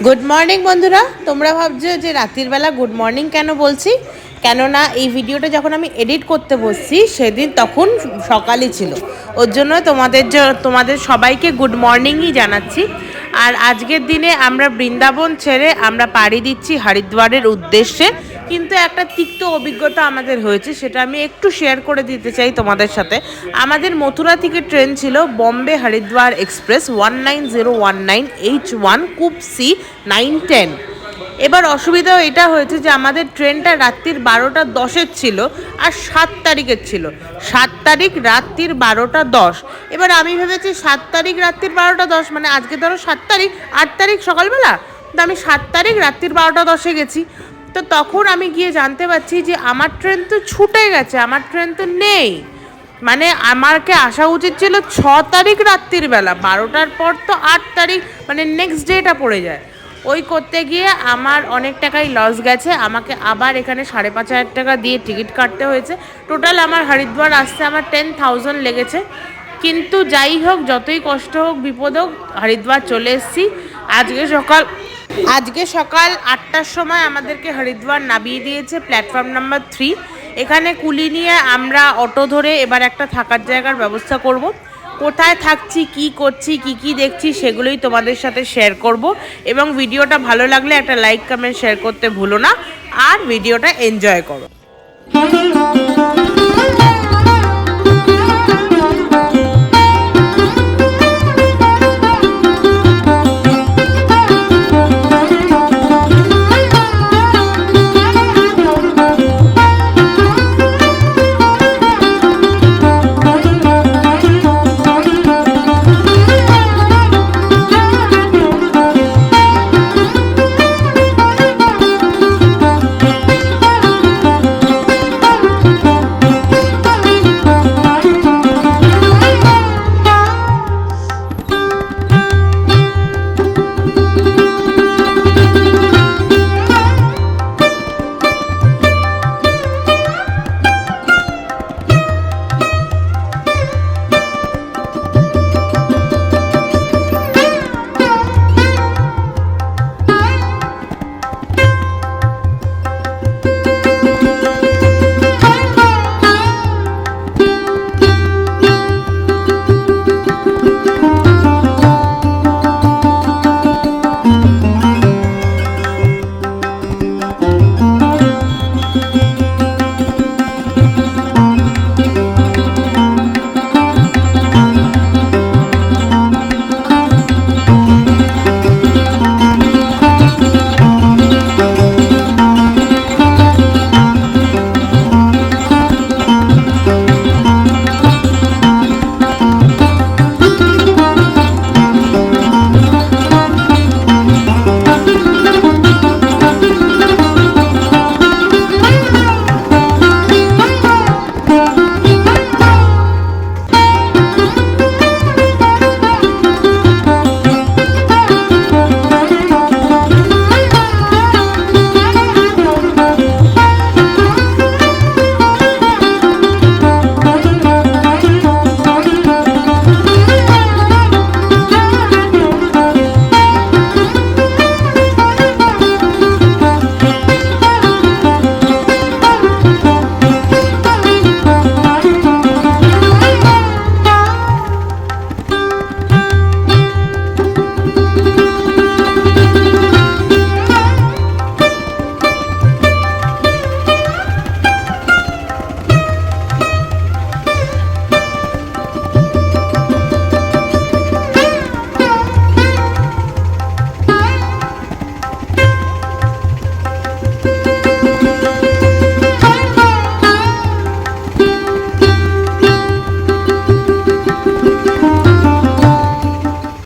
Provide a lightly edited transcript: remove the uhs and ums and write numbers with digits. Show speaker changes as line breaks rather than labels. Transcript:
Good morning বন্ধুরা। তোমরা ভাবছো যে রাতের বেলা গুড মর্নিং কেন বলছি, কেননা এই ভিডিওটা যখন আমি এডিট করতে বসছি সেদিন তখন সকালই ছিল, ওর জন্য তোমাদের সবাইকে গুড মর্নিংই জানাচ্ছি। আর আজকের দিনে আমরা বৃন্দাবন ছেড়ে আমরা পাড়ি দিচ্ছি হরিদ্বারের উদ্দেশ্যে। কিন্তু একটা তিক্ত অভিজ্ঞতা আমাদের হয়েছে, সেটা আমি একটু শেয়ার করে দিতে চাই তোমাদের সাথে। আমাদের মথুরা থেকে ট্রেন ছিল বম্বে হরিদ্বার এক্সপ্রেস 19019 H1 কূপ সি 910। এবার অসুবিধা এটা হয়েছে যে আমাদের ট্রেনটা রাত্রির 12টা 10 ছিল আর 7 তারিখের ছিল। 7 তারিখ রাত্রির 12টা 10। এবার আমি ভেবেছি 7 তারিখ রাত্রির 12টা 10 মানে আজকে ধরো 7 তারিখ, 8 তারিখ সকালবেলা, তো আমি 7 তারিখ রাত্রির 12টা 10 গেছি। তো তখন আমি গিয়ে জানতে পারছি যে আমার ট্রেন তো ছুটে গেছে, আমার ট্রেন তো নেই। মানে আমাকে আসা উচিত ছিল 6 তারিখ রাত্রির বেলা, 12টার পর তো 8 তারিখ মানে নেক্সট ডেটা পড়ে যায়। ওই করতে গিয়ে আমার অনেক টাকাই লস গেছে, আমাকে আবার এখানে 5,500 টাকা দিয়ে টিকিট কাটতে হয়েছে। টোটাল আমার হরিদ্বার আসতে আমার 10,000 লেগেছে। কিন্তু যাই হোক, যতই কষ্ট হোক বিপদ হোক, হরিদ্বার চলে এসেছি। আজকে সকাল 8টার সময় আমাদেরকে হরিদ্বার নামিয়ে দিয়েছে প্ল্যাটফর্ম নাম্বার 3। এখানে কুলি নিয়ে আমরা অটো ধরে এবার একটা থাকার জায়গার ব্যবস্থা করব। কোথায় থাকছি, কি করছি, কি দেখছি সেগুলোই তোমাদের সাথে শেয়ার করব। এবং ভিডিওটা ভালো লাগলে একটা লাইক কমেন্ট শেয়ার করতে ভুলো না, আর ভিডিওটা এনজয় করো।